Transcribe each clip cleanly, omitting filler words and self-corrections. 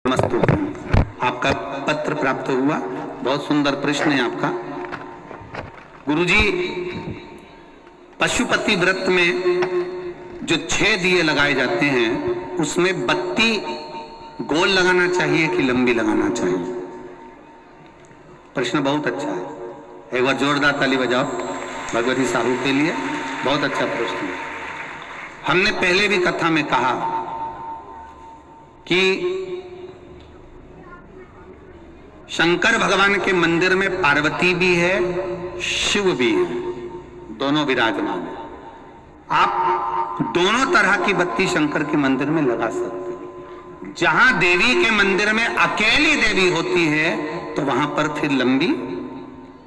नमस्ते। आपका पत्र प्राप्त हुआ, बहुत सुंदर प्रश्न है आपका। गुरुजी, पशुपति व्रत में जो 6 दिए लगाए जाते हैं उसमें बत्ती गोल लगाना चाहिए कि लंबी लगाना चाहिए? प्रश्न बहुत अच्छा है, एक बार जोरदार ताली बजाओ भगवती साहू के लिए। बहुत अच्छा प्रश्न है। हमने पहले भी कथा में कहा कि शंकर भगवान के मंदिर में पार्वती भी है, शिव भी है, दोनों विराजमान है। आप दोनों तरह की बत्ती शंकर के मंदिर में लगा सकते हैं। जहां देवी के मंदिर में अकेली देवी होती है तो वहां पर फिर लंबी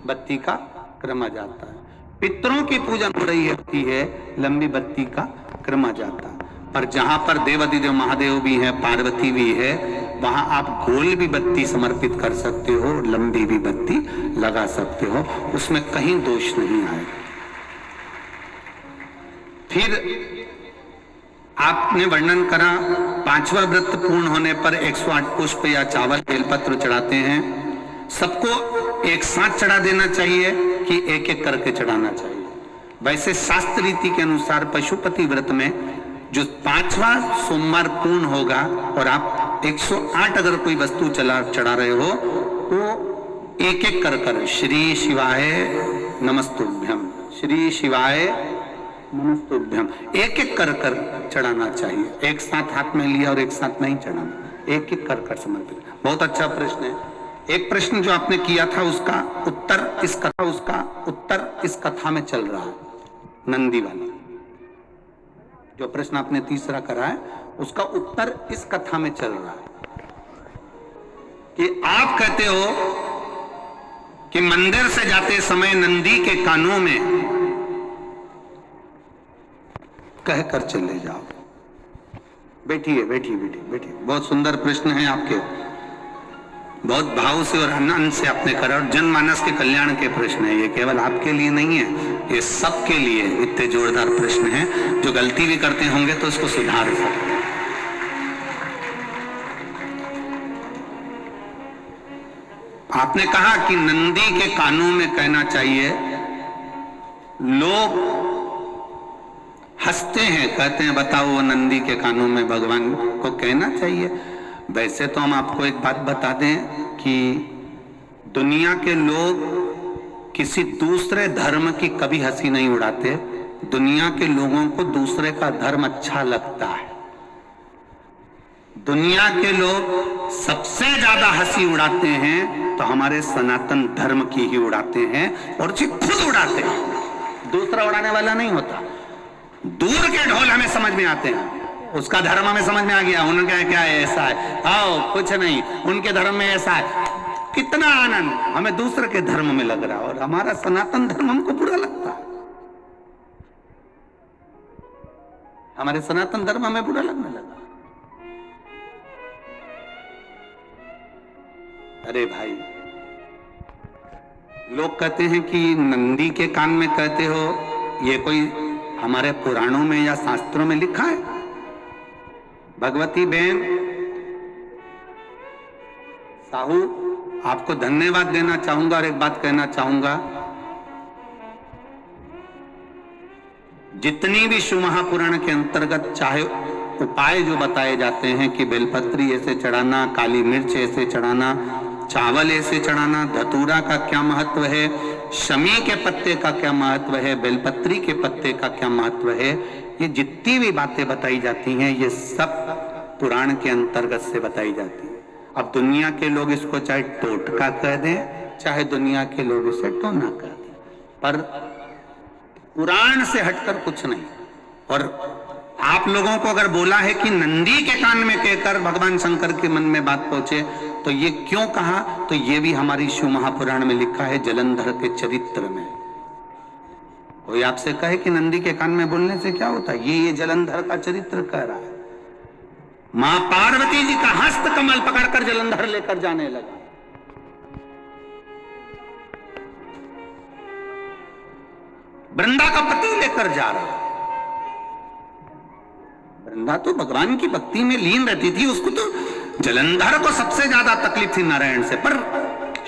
बत्ती का क्रम आ जाता है। पितरों की पूजन हो रही होती है, लंबी बत्ती का क्रम आ जाता है। पर जहां पर देवाधिदेव महादेव भी है, पार्वती भी है, वहां आप गोल भी बत्ती समर्पित कर सकते हो, लंबी भी बत्ती लगा सकते हो, उसमें कहीं दोष नहीं आएगा। फिर आपने वर्णन करा 5वां व्रत पूर्ण होने पर 108 पुष्प या चावल बेलपत्र चढ़ाते हैं। सबको एक साथ चढ़ा देना चाहिए कि एक एक करके चढ़ाना चाहिए? वैसे शास्त्र रीति के अनुसार पशुपति व्रत में जो 5वां सोमवार पूर्ण होगा और आप 108 अगर कोई वस्तु चढ़ा रहे हो तो एक एक कर श्री शिवाय नमस्तुभ्यम, श्री शिवाय नमस्तुभ्यम, एक एक कर चढ़ाना चाहिए। एक साथ हाथ में लिया और एक साथ नहीं चढ़ाना, एक एक कर समर्पित। बहुत अच्छा प्रश्न है। एक प्रश्न जो आपने किया था उसका उत्तर इस कथा में चल रहा है। नंदी वाला जो प्रश्न आपने तीसरा करा है उसका उत्तर इस कथा में चल रहा है कि आप कहते हो कि मंदिर से जाते समय नंदी के कानों में कहकर चले जाओ। बैठिए बैठिए बैठिए बैठिए। बहुत सुंदर प्रश्न है आपके, बहुत भाव से और आनंद से आपने करा और जनमानस के कल्याण के प्रश्न है। ये केवल आपके लिए नहीं है, ये सबके लिए इतने जोरदार प्रश्न हैं। जो गलती भी करते होंगे तो उसको सुधार सकते हैं। आपने कहा कि नंदी के कानों में कहना चाहिए। लोग हंसते हैं, कहते हैं बताओ वो नंदी के कानों में भगवान को कहना चाहिए। वैसे तो हम आपको एक बात बता दें कि दुनिया के लोग किसी दूसरे धर्म की कभी हंसी नहीं उड़ाते। दुनिया के लोगों को दूसरे का धर्म अच्छा लगता है। दुनिया के लोग सबसे ज्यादा हंसी उड़ाते हैं तो हमारे सनातन धर्म की ही उड़ाते हैं और खुद उड़ाते हैं, दूसरा उड़ाने वाला नहीं होता। दूर के ढोल हमें समझ में आते हैं, उसका धर्म हमें समझ में आ गया, उनका क्या है, ऐसा है, आओ कुछ नहीं, उनके धर्म में ऐसा है। कितना आनंद हमें दूसरे के धर्म में लग रहा है और हमारा सनातन धर्म हमको बुरा लगता है। हमारे सनातन धर्म हमें बुरा लगने लगा। अरे भाई, लोग कहते हैं कि नंदी के कान में कहते हो, ये कोई हमारे पुराणों में या शास्त्रों में लिखा है? भगवती बहन साहू, आपको धन्यवाद देना चाहूंगा और एक बात कहना चाहूंगा। जितनी भी शिव महापुराण के अंतर्गत चाहे उपाय जो बताए जाते हैं कि बेलपत्री ऐसे चढ़ाना, काली मिर्च ऐसे चढ़ाना, चावल ऐसे चढ़ाना, धतूरा का क्या महत्व है, शमी के पत्ते का क्या महत्व है, बेलपत्री के पत्ते का क्या महत्व है, ये जितनी भी बातें बताई जाती हैं ये सब पुराण के अंतर्गत से बताई जाती है। अब दुनिया के लोग इसको चाहे टोटका कह दें, चाहे दुनिया के लोग इसे टोना कह दें, पर पुराण से हटकर कुछ नहीं। और आप लोगों को अगर बोला है कि नंदी के कान में कहकर भगवान शंकर के मन में बात पहुंचे तो ये क्यों कहा, तो ये भी हमारी शिव महापुराण में लिखा है, जलंधर के चरित्र में। कोई आपसे कहे कि नंदी के कान में बोलने से क्या होता है, ये जलंधर का चरित्र कह रहा है। मां पार्वती जी का हस्त कमल पकड़कर जलंधर लेकर जाने लगा। वृंदा का पति लेकर जा रहा। वृंदा तो भगवान की भक्ति में लीन रहती थी, उसको तो जलंधर को सबसे ज्यादा तकलीफ थी नारायण से, पर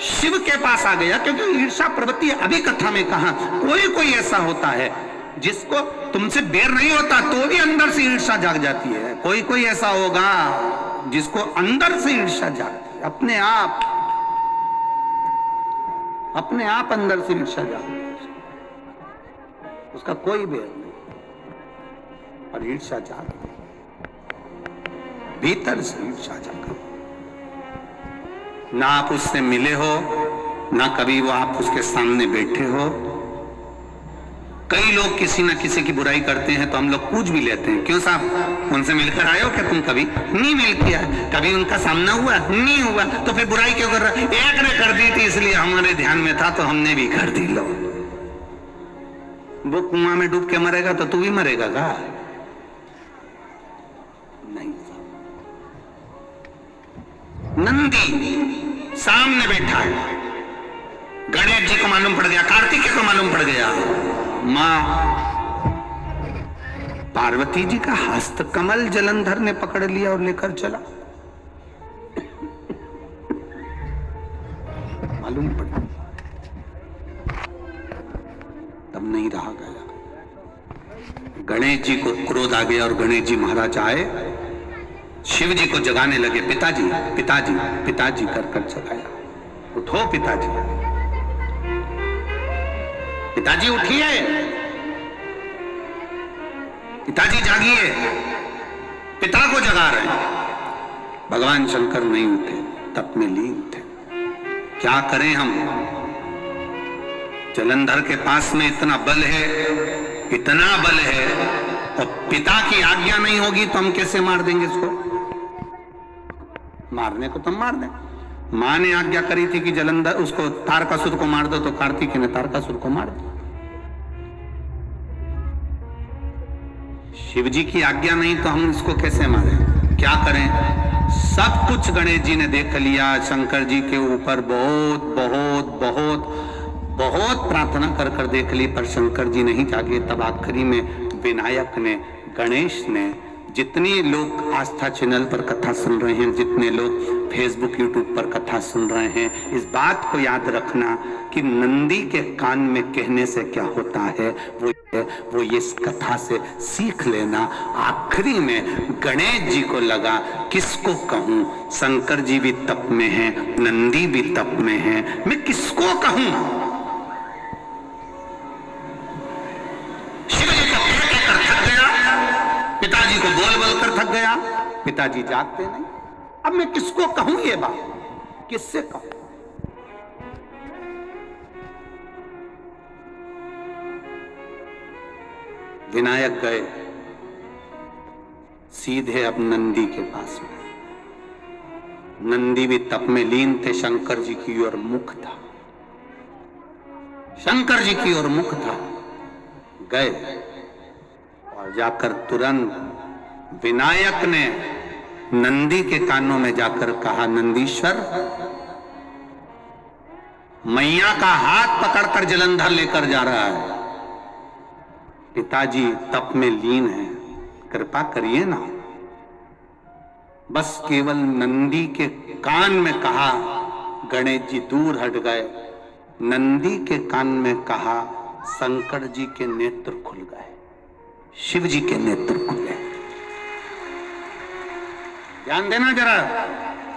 शिव के पास आ गया, क्योंकि ईर्षा प्रवृत्ति अभी कथा में कहा कोई कोई ऐसा होता है जिसको तुमसे बैर नहीं होता तो भी अंदर से ईर्षा जाग जाती है। कोई कोई ऐसा होगा जिसको अंदर से ईर्षा जागती है, अपने आप अंदर से ईर्षा जागती है, उसका कोई बैर नहीं, और ईर्षा जागती भीतर से ईर्षा जागा। ना आप उससे मिले हो, ना कभी वो आप उसके सामने बैठे हो। कई लोग किसी ना किसी की बुराई करते हैं तो हम लोग पूछ भी लेते हैं, क्यों साहब उनसे मिलकर आए हो क्या तुम? कभी नहीं मिल किया, कभी उनका सामना हुआ नहीं हुआ, तो फिर बुराई क्यों कर रहा? एक ने कर दी थी इसलिए हमारे ध्यान में था तो हमने भी कर दी। लो, वो कुआं में डूब के मरेगा तो तू भी मरेगा का? नहीं। नंदी सामने बैठा है, गणेश जी को मालूम पड़ गया, कार्तिकेय को मालूम पड़ गया, मां पार्वती जी का हस्त कमल जलंधर ने पकड़ लिया और लेकर चला। मालूम पड़ा, तब नहीं रहा गया। गणेश जी को क्रोध आ गया और गणेश जी महाराज आए, शिव जी को जगाने लगे। पिताजी पिताजी पिताजी कर कर जगाया, उठो पिताजी, पिताजी उठिए, पिताजी जागिए, पिता को जगा रहे हैं। भगवान शंकर नहीं उठे, तप में लीन थे। क्या करें हम? जलंधर के पास में इतना बल है और पिता की आज्ञा नहीं होगी तो हम कैसे मार देंगे इसको? मारने को तो मार दें। मां ने आज्ञा करी थी कि जलंधर उसको तारकासुर को मार दो, तो कार्तिकेय ने तारकासुर को मार दिया। शिव जी की आज्ञा नहीं तो हम इसको कैसे मारें? क्या करें? सब कुछ गणेश जी ने देख लिया, शंकर जी के ऊपर बहुत बहुत बहुत बहुत प्रार्थना कर कर देख ली, पर शंकर जी नहीं जागे। तब आखिरी में विनायक ने, गणेश ने, जितने लोग आस्था चैनल पर कथा सुन रहे हैं, जितने लोग फेसबुक यूट्यूब पर कथा सुन रहे हैं, इस बात को याद रखना कि नंदी के कान में कहने से क्या होता है वो ये इस कथा से सीख लेना। आखिरी में गणेश जी को लगा किसको कहूं, शंकर जी भी तप में हैं, नंदी भी तप में हैं, मैं किसको कहूं? शिव जी को कहकर थक गया, पिताजी को बोल बोल कर थक गया, पिताजी जागते नहीं। अब मैं किसको कहूं ये बात, किससे कहूं? विनायक गए सीधे अब नंदी के पास में। नंदी भी तप में लीन थे, शंकर जी की ओर मुख था, शंकर जी की ओर मुख था। गए और जाकर तुरंत विनायक ने नंदी के कानों में जाकर कहा, नंदीश्वर, मैया का हाथ पकड़कर जलंधर लेकर जा रहा है, पिताजी तप में लीन है, कृपा करिए ना। बस केवल नंदी के कान में कहा, गणेश जी दूर हट गए। नंदी के कान में कहा, शंकर जी के नेत्र खुल गए, शिव जी के नेत्र खुले। ध्यान देना जरा,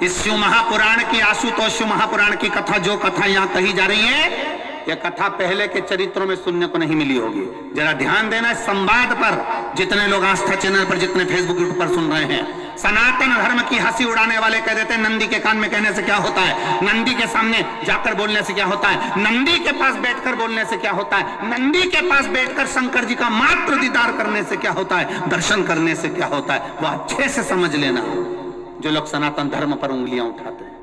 इस शिव महापुराण की, आशुतोष शिव महापुराण की कथा, जो कथा यहां कही जा रही है, यह कथा पहले के चरित्रों में सुनने को नहीं मिली होगी। जरा ध्यान देना इस संवाद पर, जितने लोग आस्था चैनल पर, जितने फेसबुक यूट्यूब पर सुन रहे हैं। सनातन धर्म की हंसी उड़ाने वाले कह देते हैं नंदी के कान में कहने से क्या होता है, नंदी के सामने जाकर बोलने से क्या होता है, नंदी के पास बैठकर बोलने से क्या होता है, नंदी के पास बैठकर शंकर जी का मात्र दीदार करने से क्या होता है, दर्शन करने से क्या होता है। वो अच्छे से समझ लेना, जो लोग सनातन धर्म पर उंगलियां उठाते हैं,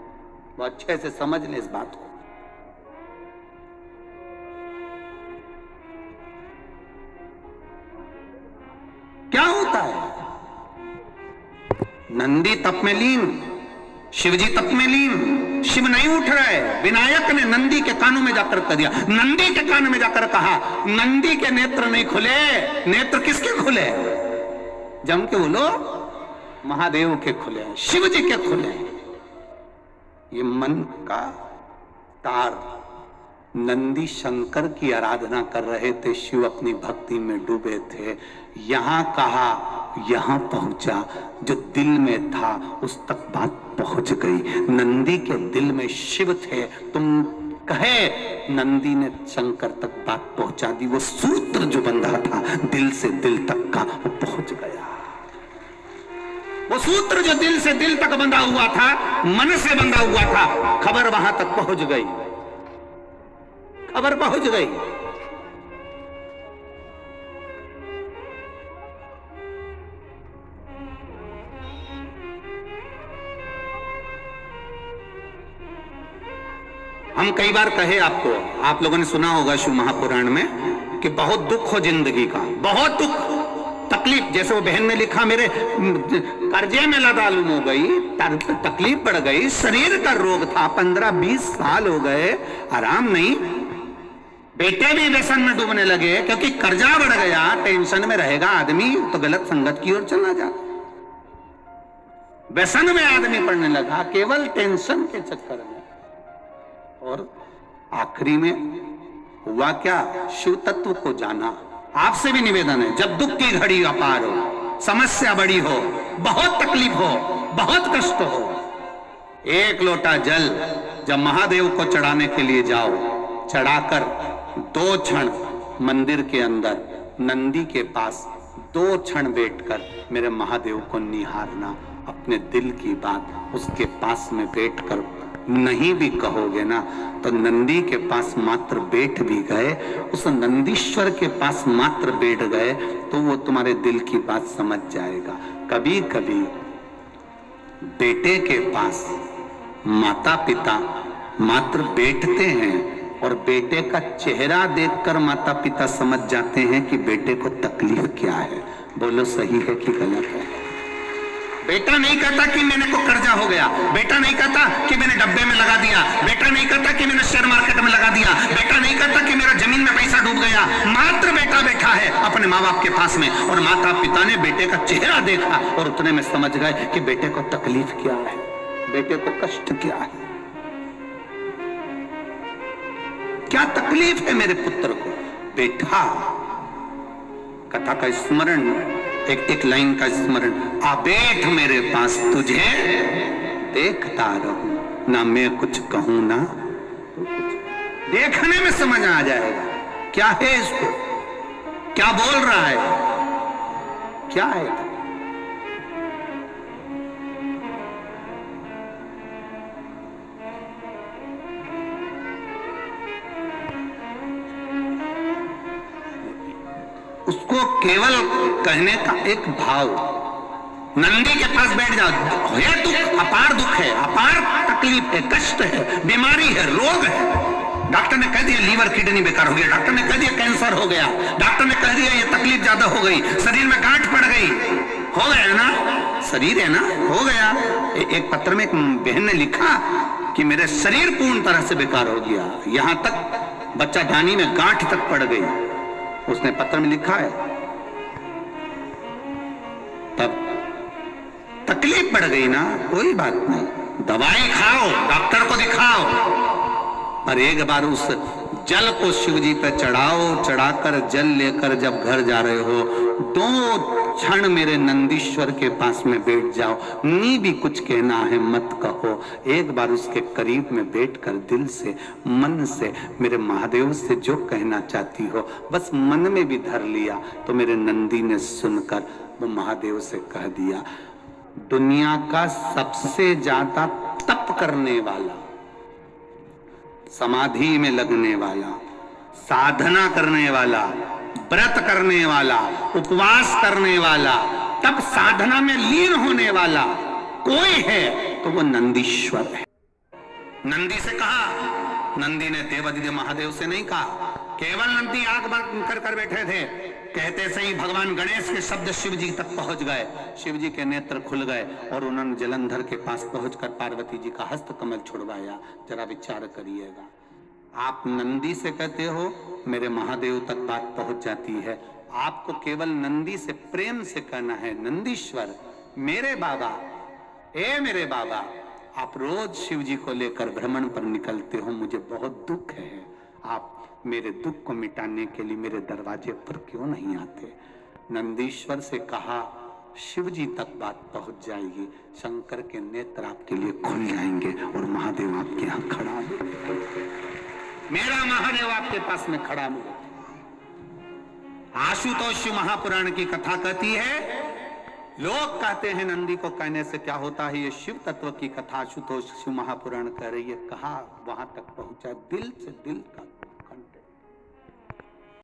वो अच्छे से समझ ले इस बात को। क्या होता है? नंदी तप में लीन, शिवजी तप में लीन, शिव नहीं उठ रहे। विनायक ने नंदी के कानों में जाकर कह दिया, नंदी के कान में जाकर कहा, नंदी के नेत्र नहीं खुले। नेत्र किसके खुले? जम के बोलो, महादेव के खुले हैं, शिव जी के खुले हैं। ये मन का तार, नंदी शंकर की आराधना कर रहे थे, शिव अपनी भक्ति में डूबे थे। यहां कहा, यहां पहुंचा, जो दिल में था उस तक बात पहुंच गई। नंदी के दिल में शिव थे, तुम कहे नंदी ने शंकर तक बात पहुंचा दी। वो सूत्र जो बंधा था दिल से दिल तक का, वो पहुंच गया। वो सूत्र जो दिल से दिल तक बंधा हुआ था, मन से बंधा हुआ था, खबर वहां तक पहुंच गई, खबर पहुंच गई। हम कई बार कहे आपको, आप लोगों ने सुना होगा शिव महापुराण में कि बहुत दुख हो जिंदगी का, बहुत दुख, तकलीफ। जैसे वो बहन ने लिखा, मेरे कर्जे में लदालूम हो गई, तकलीफ बढ़ गई, शरीर का रोग था, 15-20 साल हो गए, आराम नहीं। बेटे भी व्यसन में डूबने लगे क्योंकि कर्जा बढ़ गया। टेंशन में रहेगा आदमी तो गलत संगत की ओर चला जाता। व्यसन में आदमी पड़ने लगा केवल टेंशन के चक्कर में। और आखिरी में हुआ क्या? शिव तत्व को जाना। आपसे भी निवेदन है, जब दुख की घड़ी अपार हो, समस्या बड़ी हो, बहुत तकलीफ हो, बहुत कष्ट हो, एक लोटा जल जब महादेव को चढ़ाने के लिए जाओ, चढ़ाकर 2 क्षण मंदिर के अंदर नंदी के पास 2 क्षण बैठकर मेरे महादेव को निहारना। अपने दिल की बात उसके पास में बैठकर नहीं भी कहोगे ना, तो नंदी के पास मात्र बैठ भी गए, उस नंदीश्वर के पास मात्र बैठ गए, तो वो तुम्हारे दिल की बात समझ जाएगा। कभी कभी बेटे के पास माता पिता मात्र बैठते हैं और बेटे का चेहरा देखकर माता पिता समझ जाते हैं कि बेटे को तकलीफ क्या है। बोलो सही है कि गलत है? बेटा नहीं कहता कि मैंने को कर्जा हो गया, बेटा नहीं कहता कि मैंने डब्बे में लगा दिया, बेटा नहीं कहता कि मैंने शेयर मार्केट में लगा दिया, बेटा नहीं कहता कि मेरा जमीन में पैसा डूब गया। मात्र बेटा बैठा है अपने माँ बाप के पास में और माता पिता ने बेटे का चेहरा देखा और उतने में समझ गए कि बेटे को तकलीफ क्या है, बेटे को कष्ट क्या है, क्या तकलीफ है मेरे पुत्र को। बेटा, कथा का स्मरण, एक लाइन का स्मरण, आ बैठ मेरे पास, तुझे देखता रहूं, ना मैं कुछ कहूं ना तो कुछ। देखने में समझ आ जाएगा क्या है इसको, क्या बोल रहा है, क्या है। उसको केवल कहने का एक भाव, नंदी के पास बैठ जाओ, है दुख, अपार दुख है, अपार तकलीफ है, कष्ट है, बीमारी है, रोग है। डॉक्टर ने कह दिया लीवर किडनी बेकार हो गया, डॉक्टर ने कह दिया कैंसर हो गया, डॉक्टर ने कह दिया ये तकलीफ ज्यादा हो गई, शरीर में गांठ पड़ गई, हो गया ना, शरीर है ना, हो गया। एक पत्र में एक बहन ने लिखा कि मेरे शरीर पूर्ण तरह से बेकार हो गया, यहां तक बच्चा दानी में गांठ तक पड़ गई, उसने पत्र में लिखा है। तब तकलीफ बढ़ गई ना, कोई बात नहीं, दवाई खाओ, डॉक्टर को दिखाओ, पर एक बार उस जल को शिव जी पे चढ़ाओ। चढ़ाकर जल लेकर जब घर जा रहे हो, 2 क्षण मेरे नंदीश्वर के पास में बैठ जाओ। नी भी कुछ कहना है मत कहो, एक बार उसके करीब में बैठकर दिल से, मन से मेरे महादेव से जो कहना चाहती हो बस मन में भी धर लिया, तो मेरे नंदी ने सुनकर वो महादेव से कह दिया, दुनिया का सबसे ज्यादा तप करने वाला, समाधि में लगने वाला, साधना करने वाला, व्रत करने वाला, उपवास करने वाला, तब साधना में लीन होने वाला कोई है तो वो नंदीश्वर है। नंदी से कहा, नंदी ने देवादिदेव महादेव से नहीं कहा, केवल नंदी आंख बंद कर कर बैठे थे। कहते से ही भगवान गणेश के शब्द शिव जी तक पहुंच गए, शिव जी के नेत्र खुल गए और उन्होंने जलंधर के पास पहुंचकर पार्वती जी का हस्त कमल छुड़वाया। जरा विचार करिएगा, आप नंदी से कहते हो मेरे महादेव तक बात पहुंच जाती है, आपको केवल नंदी से प्रेम से कहना है, नंदीश्वर मेरे बाबा, ए मेरे बाबा, आप रोज शिव जी को लेकर भ्रमण पर निकलते हो, मुझे बहुत दुख है, आप मेरे दुख को मिटाने के लिए मेरे दरवाजे पर क्यों नहीं आते? नंदीश्वर से कहा, शिव जी तक बात पहुंच जाएगी, शंकर के नेत्र आपके लिए खुल जाएंगे और महादेव आपके यहां खड़ा मिलेगा, मेरा महादेव आपके पास में खड़ा मिलेगा। आशुतोष महापुराण की कथा कहती है, लोग कहते हैं नंदी को कहने से क्या होता है, ये शिव तत्व की कथा आशुतोष शिव महापुराण कह रही है। कहा वहां तक पहुंचा, दिल से दिल का